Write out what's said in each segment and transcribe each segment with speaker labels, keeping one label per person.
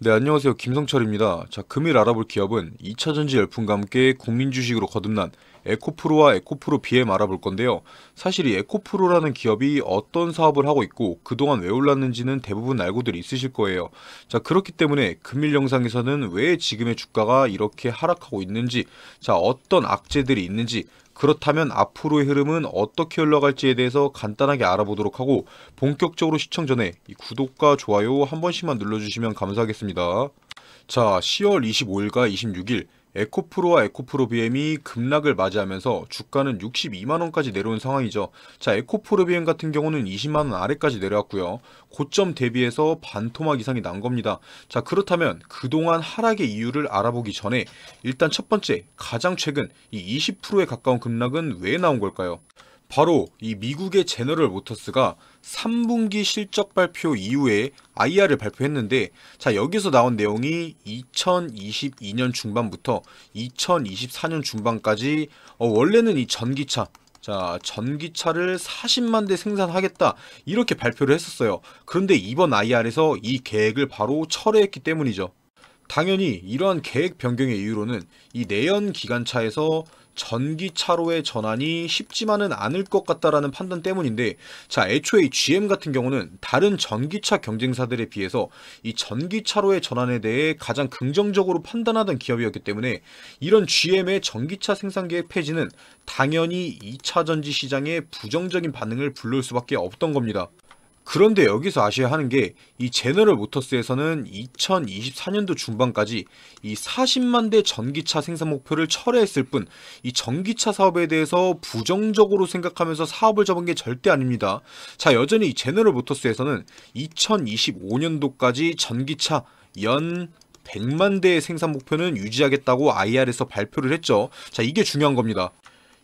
Speaker 1: 네, 안녕하세요. 김성철입니다. 자, 금일 알아볼 기업은 2차전지 열풍과 함께 국민 주식으로 거듭난 에코프로와 에코프로 BM 알아볼 건데요. 사실 이 에코프로라는 기업이 어떤 사업을 하고 있고 그동안 왜 올랐는지는 대부분 알고들 있으실 거예요. 자, 그렇기 때문에 금일 영상에서는 왜 지금의 주가가 이렇게 하락하고 있는지, 자, 어떤 악재들이 있는지, 그렇다면 앞으로의 흐름은 어떻게 흘러갈지에 대해서 간단하게 알아보도록 하고, 본격적으로 시청 전에 이 구독과 좋아요 한 번씩만 눌러주시면 감사하겠습니다. 자, 10월 25일과 26일 에코프로와 에코프로 BM이 급락을 맞이하면서 주가는 62만원까지 내려온 상황이죠. 자, 에코프로 BM 같은 경우는 20만원 아래까지 내려왔고요. 고점 대비해서 반토막 이상이 난 겁니다. 자, 그렇다면 그동안 하락의 이유를 알아보기 전에 일단 첫 번째, 가장 최근 이 20%에 가까운 급락은 왜 나온 걸까요? 바로 이 미국의 제너럴 모터스가 3분기 실적 발표 이후에 IR을 발표했는데, 자, 여기서 나온 내용이 2022년 중반부터 2024년 중반까지 원래는 이 전기차, 자, 전기차를 40만 대 생산하겠다 이렇게 발표를 했었어요. 그런데 이번 IR에서 이 계획을 바로 철회했기 때문이죠. 당연히 이러한 계획 변경의 이유로는 이 내연 기관차에서 전기차로의 전환이 쉽지만은 않을 것 같다라는 판단 때문인데, 자, 애초에 이 GM 같은 경우는 다른 전기차 경쟁사들에 비해서 이 전기차로의 전환에 대해 가장 긍정적으로 판단하던 기업이었기 때문에 이런 GM의 전기차 생산 계획 폐지는 당연히 2차 전지 시장에 부정적인 반응을 불러올 수밖에 없던 겁니다. 그런데 여기서 아셔야 하는 게, 이 제너럴 모터스에서는 2024년도 중반까지 이 40만 대 전기차 생산 목표를 철회했을 뿐, 이 전기차 사업에 대해서 부정적으로 생각하면서 사업을 접은 게 절대 아닙니다. 자, 여전히 이 제너럴 모터스에서는 2025년도까지 전기차 연 100만 대의 생산 목표는 유지하겠다고 IR에서 발표를 했죠. 자, 이게 중요한 겁니다.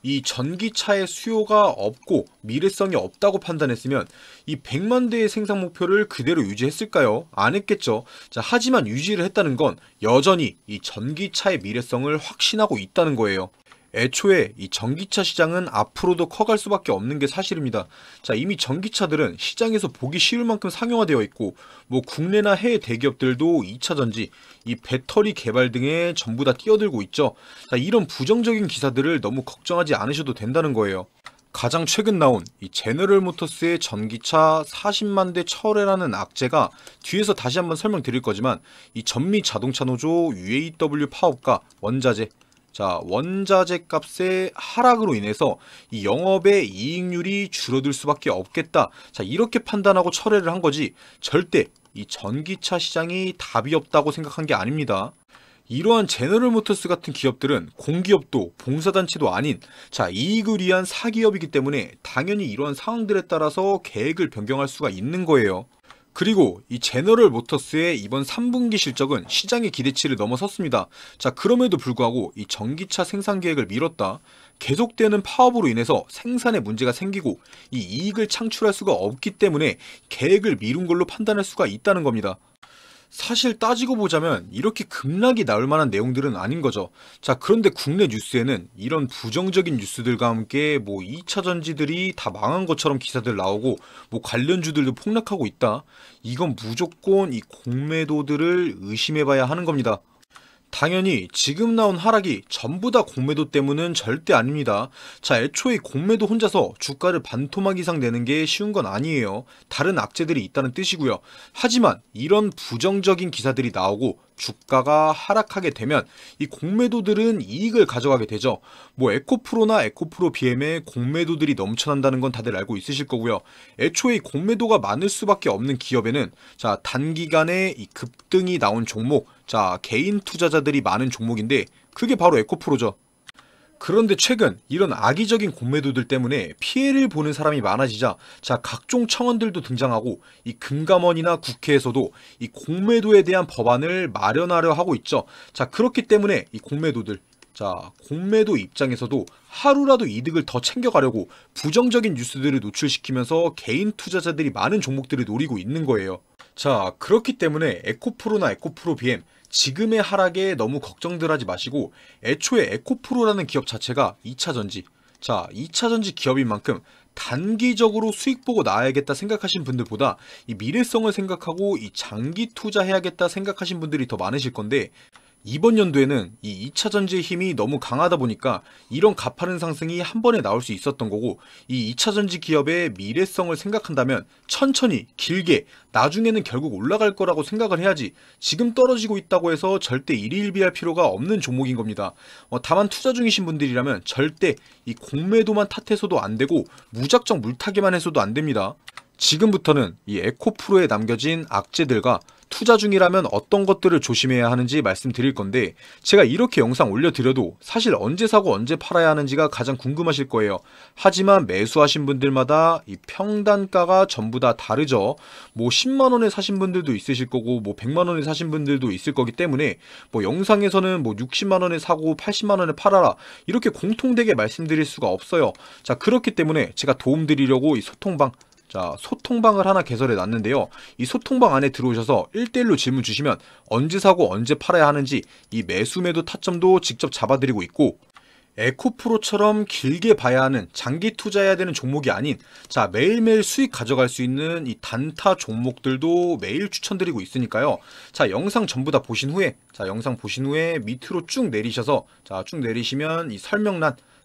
Speaker 1: 이 전기차의 수요가 없고 미래성이 없다고 판단했으면 이 100만 대의 생산 목표를 그대로 유지했을까요? 안 했겠죠. 자, 하지만 유지를 했다는 건 여전히 이 전기차의 미래성을 확신하고 있다는 거예요. 애초에 이 전기차 시장은 앞으로도 커갈 수밖에 없는 게 사실입니다. 자, 이미 전기차들은 시장에서 보기 쉬울 만큼 상용화되어 있고, 뭐 국내나 해외 대기업들도 2차 전지, 이 배터리 개발 등에 전부 다 뛰어들고 있죠. 자, 이런 부정적인 기사들을 너무 걱정하지 않으셔도 된다는 거예요. 가장 최근 나온 이 제너럴 모터스의 전기차 40만 대 철회라는 악재가, 뒤에서 다시 한번 설명드릴 거지만, 이 전미 자동차 노조 UAW 파업과 원자재, 자, 원자재 값의 하락으로 인해서 이 영업의 이익률이 줄어들 수밖에 없겠다. 자, 이렇게 판단하고 철회를 한 거지, 절대 이 전기차 시장이 답이 없다고 생각한 게 아닙니다. 이러한 제너럴 모터스 같은 기업들은 공기업도 봉사단체도 아닌, 자, 이익을 위한 사기업이기 때문에 당연히 이러한 상황들에 따라서 계획을 변경할 수가 있는 거예요. 그리고 이 제너럴 모터스의 이번 3분기 실적은 시장의 기대치를 넘어섰습니다. 자, 그럼에도 불구하고 이 전기차 생산 계획을 미뤘다. 계속되는 파업으로 인해서 생산에 문제가 생기고 이 이익을 창출할 수가 없기 때문에 계획을 미룬 걸로 판단할 수가 있다는 겁니다. 사실 따지고 보자면 이렇게 급락이 나올 만한 내용들은 아닌 거죠. 자, 그런데 국내 뉴스에는 이런 부정적인 뉴스들과 함께 뭐 2차 전지들이 다 망한 것처럼 기사들 나오고, 뭐 관련주들도 폭락하고 있다. 이건 무조건 이 공매도들을 의심해봐야 하는 겁니다. 당연히 지금 나온 하락이 전부 다 공매도 때문은 절대 아닙니다. 자, 애초에 공매도 혼자서 주가를 반토막 이상 내는 게 쉬운 건 아니에요. 다른 악재들이 있다는 뜻이고요. 하지만 이런 부정적인 기사들이 나오고 주가가 하락하게 되면 이 공매도들은 이익을 가져가게 되죠. 뭐 에코프로나 에코프로 BM에 공매도들이 넘쳐난다는 건 다들 알고 있으실 거고요. 애초에 공매도가 많을 수밖에 없는 기업에는, 자, 단기간에 이 급등이 나온 종목, 자, 개인 투자자들이 많은 종목인데 그게 바로 에코프로죠. 그런데 최근 이런 악의적인 공매도들 때문에 피해를 보는 사람이 많아지자, 자, 각종 청원들도 등장하고 이 금감원이나 국회에서도 이 공매도에 대한 법안을 마련하려 하고 있죠. 자, 그렇기 때문에 이 공매도들, 자, 공매도 입장에서도 하루라도 이득을 더 챙겨가려고 부정적인 뉴스들을 노출시키면서 개인 투자자들이 많은 종목들을 노리고 있는 거예요. 자, 그렇기 때문에 에코프로나 에코프로 BM 지금의 하락에 너무 걱정들 하지 마시고, 애초에 에코프로라는 기업 자체가 2차 전지, 자, 2차 전지 기업인 만큼 단기적으로 수익 보고 나와야겠다 생각하신 분들보다 이 미래성을 생각하고 이 장기 투자해야겠다 생각하신 분들이 더 많으실 건데, 이번 연도에는 이 2차전지의 힘이 너무 강하다 보니까 이런 가파른 상승이 한 번에 나올 수 있었던 거고, 이 2차전지 기업의 미래성을 생각한다면 천천히 길게 나중에는 결국 올라갈 거라고 생각을 해야지, 지금 떨어지고 있다고 해서 절대 일희일비할 필요가 없는 종목인 겁니다. 다만 투자 중이신 분들이라면 절대 이 공매도만 탓해서도 안 되고 무작정 물타기만 해서도 안 됩니다. 지금부터는 이 에코프로에 남겨진 악재들과 투자 중이라면 어떤 것들을 조심해야 하는지 말씀드릴 건데, 제가 이렇게 영상 올려드려도 사실 언제 사고 언제 팔아야 하는지가 가장 궁금하실 거예요. 하지만 매수하신 분들마다 이 평단가가 전부 다 다르죠. 뭐 10만원에 사신 분들도 있으실 거고 뭐 100만원에 사신 분들도 있을 거기 때문에 뭐 영상에서는 뭐 60만원에 사고 80만원에 팔아라 이렇게 공통되게 말씀드릴 수가 없어요. 자, 그렇기 때문에 제가 도움드리려고 이 소통방을 하나 개설해 놨는데요. 이 소통방 안에 들어오셔서 1대1로 질문 주시면 언제 사고 언제 팔아야 하는지 이 매수 매도 타점도 직접 잡아드리고 있고, 에코프로처럼 길게 봐야 하는 장기 투자해야 되는 종목이 아닌 매일매일 수익 가져갈 수 있는 이 단타 종목들도 매일 추천드리고 있으니까요. 영상 전부 다 보신 후에 밑으로 쭉 내리셔서 쭉 내리시면 이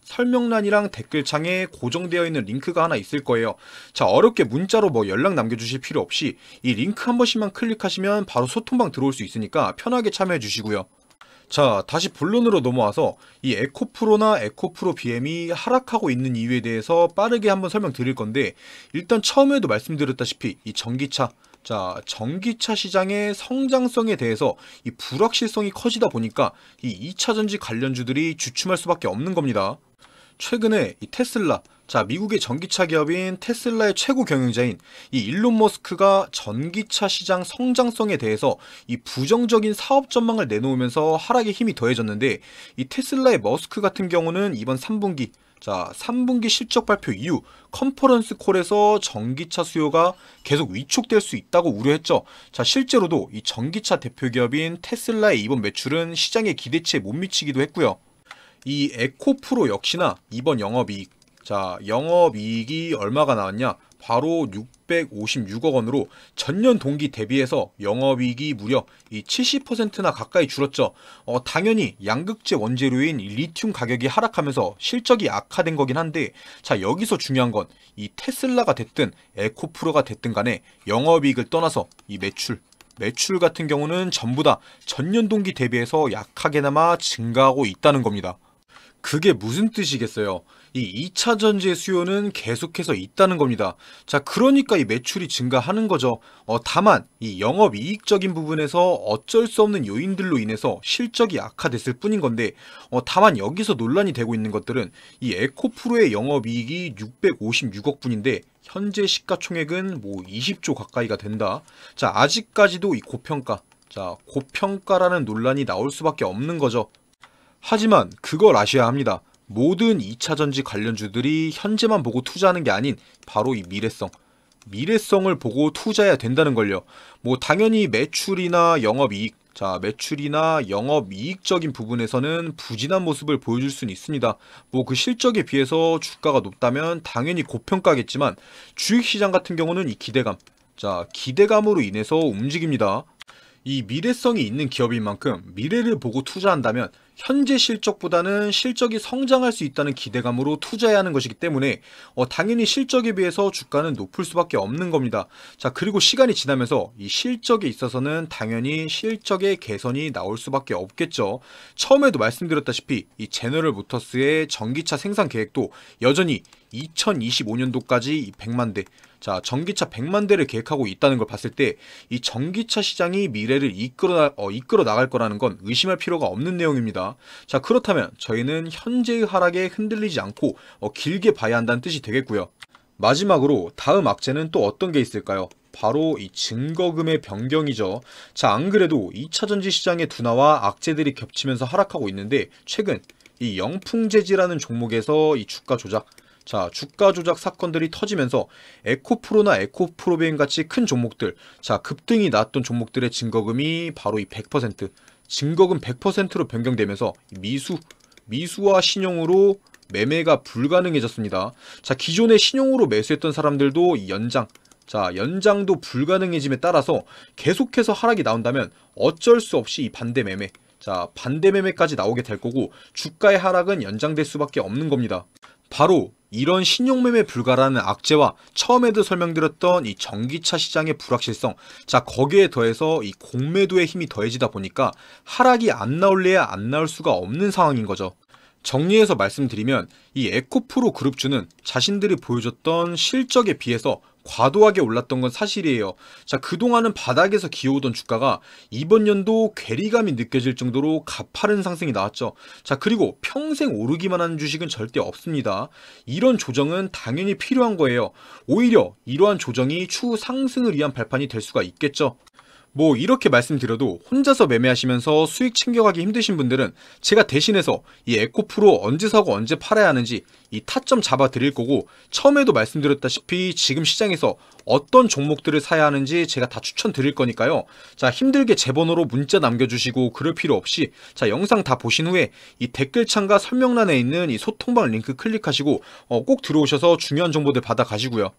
Speaker 1: 설명란이랑 댓글창에 고정되어 있는 링크가 하나 있을 거예요. 어렵게 문자로 뭐 연락 남겨주실 필요 없이 이 링크 한 번씩만 클릭하시면 바로 소통방 들어올 수 있으니까 편하게 참여해 주시고요. 다시 본론으로 넘어와서 이 에코프로나 에코프로 BM이 하락하고 있는 이유에 대해서 빠르게 한번 설명드릴 건데, 일단 처음에도 말씀드렸다시피 이 전기차 시장의 성장성에 대해서 이 불확실성이 커지다 보니까 이 2차전지 관련주들이 주춤할 수밖에 없는 겁니다. 최근에 이 테슬라, 미국의 전기차 기업인 테슬라의 최고 경영자인 이 일론 머스크가 전기차 시장 성장성에 대해서 이 부정적인 사업 전망을 내놓으면서 하락에 힘이 더해졌는데, 이 테슬라의 머스크 같은 경우는 이번 3분기 실적 발표 이후 컨퍼런스 콜에서 전기차 수요가 계속 위축될 수 있다고 우려했죠. 실제로도 이 전기차 대표 기업인 테슬라의 이번 매출은 시장의 기대치에 못 미치기도 했고요. 이 에코프로 역시나 이번 영업이익이 얼마가 나왔냐? 바로 656억 원으로 전년 동기 대비해서 영업이익이 무려 이 70%나 가까이 줄었죠. 당연히 양극재 원재료인 리튬 가격이 하락하면서 실적이 악화된 거긴 한데, 여기서 중요한 건 이 테슬라가 됐든 에코프로가 됐든 간에 영업이익을 떠나서 이 매출 같은 경우는 전부 다 전년 동기 대비해서 약하게나마 증가하고 있다는 겁니다. 그게 무슨 뜻이겠어요? 이 2차 전지의 수요는 계속해서 있다는 겁니다. 그러니까 이 매출이 증가하는 거죠. 다만 이 영업이익적인 부분에서 어쩔 수 없는 요인들로 인해서 실적이 악화됐을 뿐인 건데, 다만 여기서 논란이 되고 있는 것들은 이 에코프로의 영업이익이 656억 분인데 현재 시가총액은 뭐 20조 가까이가 된다. 아직까지도 이 고평가라는 논란이 나올 수밖에 없는 거죠. 하지만 그걸 아셔야 합니다. 모든 2차전지 관련주들이 현재만 보고 투자하는 게 아닌 바로 이 미래성을 보고 투자해야 된다는 걸요. 뭐 당연히 매출이나 영업이익적인 부분에서는 부진한 모습을 보여줄 수는 있습니다. 뭐 그 실적에 비해서 주가가 높다면 당연히 고평가겠지만, 주식시장 같은 경우는 이 기대감으로 인해서 움직입니다. 이 미래성이 있는 기업인 만큼 미래를 보고 투자한다면 현재 실적보다는 실적이 성장할 수 있다는 기대감으로 투자해야 하는 것이기 때문에 당연히 실적에 비해서 주가는 높을 수밖에 없는 겁니다. 그리고 시간이 지나면서 이 실적에 있어서는 당연히 실적의 개선이 나올 수밖에 없겠죠. 처음에도 말씀드렸다시피 이 제너럴 모터스의 전기차 생산 계획도 여전히 2025년도까지 100만 대, 전기차 100만 대를 계획하고 있다는 걸 봤을 때 이 전기차 시장이 미래를 이끌어 나갈 거라는 건 의심할 필요가 없는 내용입니다. 그렇다면 저희는 현재의 하락에 흔들리지 않고 길게 봐야 한다는 뜻이 되겠고요. 마지막으로 다음 악재는 또 어떤 게 있을까요? 바로 이 증거금의 변경이죠. 안 그래도 2차전지 시장의 둔화와 악재들이 겹치면서 하락하고 있는데, 최근 이 영풍재지라는 종목에서 이 주가 조작 사건들이 터지면서 에코프로나 에코프로베인 같이 큰 종목들, 급등이 나왔던 종목들의 증거금이 바로 이 100%, 증거금 100%로 변경되면서 미수와 신용으로 매매가 불가능해졌습니다. 자, 기존에 신용으로 매수했던 사람들도 이 연장도 불가능해짐에 따라서 계속해서 하락이 나온다면 어쩔 수 없이 이 반대 매매, 반대 매매까지 나오게 될 거고 주가의 하락은 연장될 수밖에 없는 겁니다. 바로 이런 신용매매 불가라는 악재와 처음에도 설명드렸던 이 전기차 시장의 불확실성, 거기에 더해서 이 공매도의 힘이 더해지다 보니까 하락이 안 나올래야 안 나올 수가 없는 상황인 거죠. 정리해서 말씀드리면 이 에코프로 그룹주는 자신들이 보여줬던 실적에 비해서 과도하게 올랐던 건 사실이에요. 그동안은 바닥에서 기어오던 주가가 이번 연도 괴리감이 느껴질 정도로 가파른 상승이 나왔죠. 그리고 평생 오르기만 하는 주식은 절대 없습니다. 이런 조정은 당연히 필요한 거예요. 오히려 이러한 조정이 추후 상승을 위한 발판이 될 수가 있겠죠. 뭐 이렇게 말씀드려도 혼자서 매매하시면서 수익 챙겨가기 힘드신 분들은 제가 대신해서 이 에코프로 언제 사고 언제 팔아야 하는지 이 타점 잡아 드릴 거고, 처음에도 말씀드렸다시피 지금 시장에서 어떤 종목들을 사야 하는지 제가 다 추천 드릴 거니까요. 힘들게 제 번호로 문자 남겨주시고 그럴 필요 없이 영상 다 보신 후에 이 댓글창과 설명란에 있는 이 소통방 링크 클릭하시고 꼭 들어오셔서 중요한 정보들 받아 가시고요.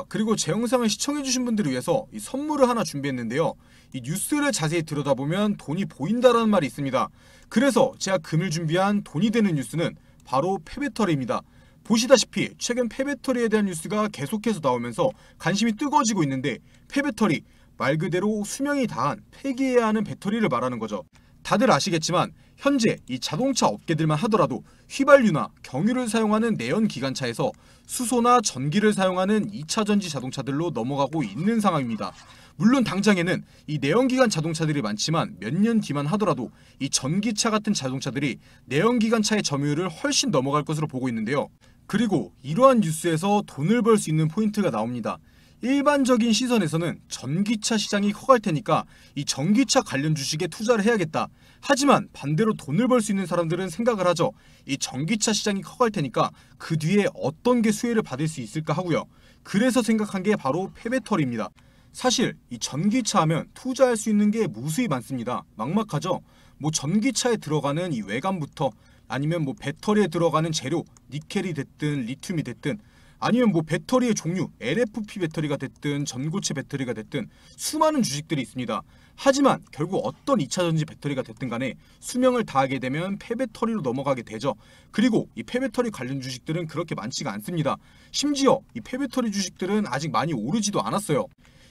Speaker 2: 그리고 제 영상을 시청해주신 분들을 위해서 이 선물을 하나 준비했는데요. 이 뉴스를 자세히 들여다보면 돈이 보인다라는 말이 있습니다. 그래서 제가 금일 준비한 돈이 되는 뉴스는 바로 폐배터리입니다. 보시다시피 최근 폐배터리에 대한 뉴스가 계속해서 나오면서 관심이 뜨거워지고 있는데, 폐배터리 말 그대로 수명이 다한 폐기해야 하는 배터리를 말하는 거죠. 다들 아시겠지만 현재 이 자동차 업계들만 하더라도 휘발유나 경유를 사용하는 내연기관차에서 수소나 전기를 사용하는 2차전지 자동차들로 넘어가고 있는 상황입니다. 물론 당장에는 이 내연기관 자동차들이 많지만 몇 년 뒤만 하더라도 이 전기차 같은 자동차들이 내연기관차의 점유율을 훨씬 넘어갈 것으로 보고 있는데요. 그리고 이러한 뉴스에서 돈을 벌 수 있는 포인트가 나옵니다. 일반적인 시선에서는 전기차 시장이 커갈 테니까 이 전기차 관련 주식에 투자를 해야겠다. 하지만 반대로 돈을 벌 수 있는 사람들은 생각을 하죠. 이 전기차 시장이 커갈 테니까 그 뒤에 어떤 게 수혜를 받을 수 있을까 하고요. 그래서 생각한 게 바로 폐배터리입니다. 사실 이 전기차 하면 투자할 수 있는 게 무수히 많습니다. 막막하죠. 뭐 전기차에 들어가는 이 외관부터, 아니면 뭐 배터리에 들어가는 재료, 니켈이 됐든 리튬이 됐든, 아니면 뭐 배터리의 종류, LFP 배터리가 됐든 전고체 배터리가 됐든 수많은 주식들이 있습니다. 하지만 결국 어떤 2차전지 배터리가 됐든 간에 수명을 다하게 되면 폐배터리로 넘어가게 되죠. 그리고 이 폐배터리 관련 주식들은 그렇게 많지가 않습니다. 심지어 이 폐배터리 주식들은 아직 많이 오르지도 않았어요.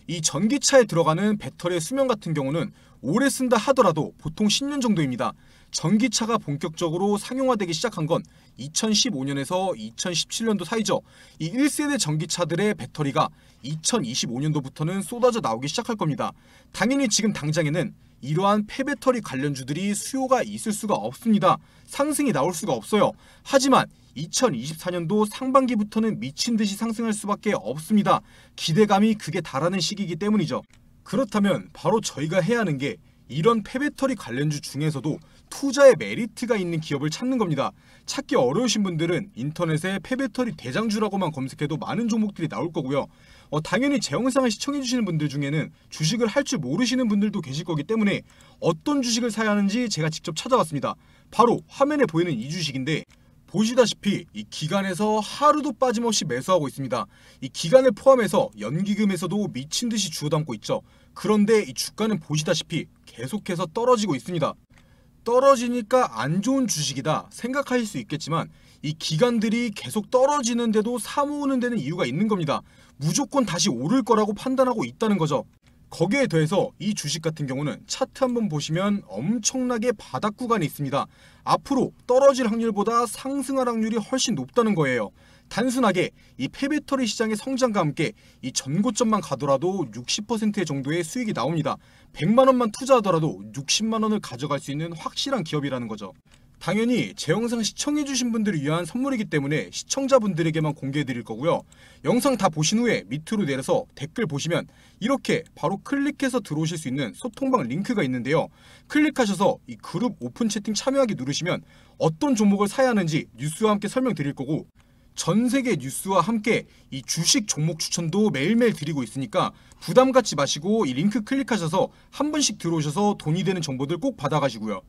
Speaker 2: 이 전기차에 들어가는 배터리의 수명 같은 경우는 오래 쓴다 하더라도 보통 10년 정도입니다. 전기차가 본격적으로 상용화되기 시작한 건 2015년에서 2017년도 사이죠. 이 1세대 전기차들의 배터리가 2025년도부터는 쏟아져 나오기 시작할 겁니다. 당연히 지금 당장에는 이러한 폐배터리 관련주들이 수요가 있을 수가 없습니다. 상승이 나올 수가 없어요. 하지만 2024년도 상반기부터는 미친듯이 상승할 수밖에 없습니다. 기대감이 극에 달하는 시기이기 때문이죠. 그렇다면 바로 저희가 해야 하는 게 이런 폐배터리 관련주 중에서도 투자의 메리트가 있는 기업을 찾는 겁니다. 찾기 어려우신 분들은 인터넷에 폐배터리 대장주라고만 검색해도 많은 종목들이 나올 거고요. 당연히 제 영상을 시청해주시는 분들 중에는 주식을 할 줄 모르시는 분들도 계실 거기 때문에 어떤 주식을 사야 하는지 제가 직접 찾아봤습니다. 바로 화면에 보이는 이 주식인데, 보시다시피 이 기간에서 하루도 빠짐없이 매수하고 있습니다. 이 기간을 포함해서 연기금에서도 미친듯이 주워담고 있죠. 그런데 이 주가는 보시다시피 계속해서 떨어지고 있습니다. 떨어지니까 안 좋은 주식이다 생각하실 수 있겠지만 이 기관들이 계속 떨어지는데도 사모으는 데는 이유가 있는 겁니다. 무조건 다시 오를 거라고 판단하고 있다는 거죠. 거기에 더해서 이 주식 같은 경우는 차트 한번 보시면 엄청나게 바닥 구간이 있습니다. 앞으로 떨어질 확률보다 상승할 확률이 훨씬 높다는 거예요. 단순하게 이 폐배터리 시장의 성장과 함께 이 전고점만 가더라도 60% 정도의 수익이 나옵니다. 100만원만 투자하더라도 60만원을 가져갈 수 있는 확실한 기업이라는 거죠. 당연히 제 영상 시청해주신 분들을 위한 선물이기 때문에 시청자분들에게만 공개해드릴 거고요. 영상 다 보신 후에 밑으로 내려서 댓글 보시면 이렇게 바로 클릭해서 들어오실 수 있는 소통방 링크가 있는데요. 클릭하셔서 이 그룹 오픈 채팅 참여하기 누르시면 어떤 종목을 사야 하는지 뉴스와 함께 설명드릴 거고, 전 세계 뉴스와 함께 이 주식 종목 추천도 매일매일 드리고 있으니까 부담 갖지 마시고 이 링크 클릭하셔서 한 번씩 들어오셔서 돈이 되는 정보들 꼭 받아가시고요.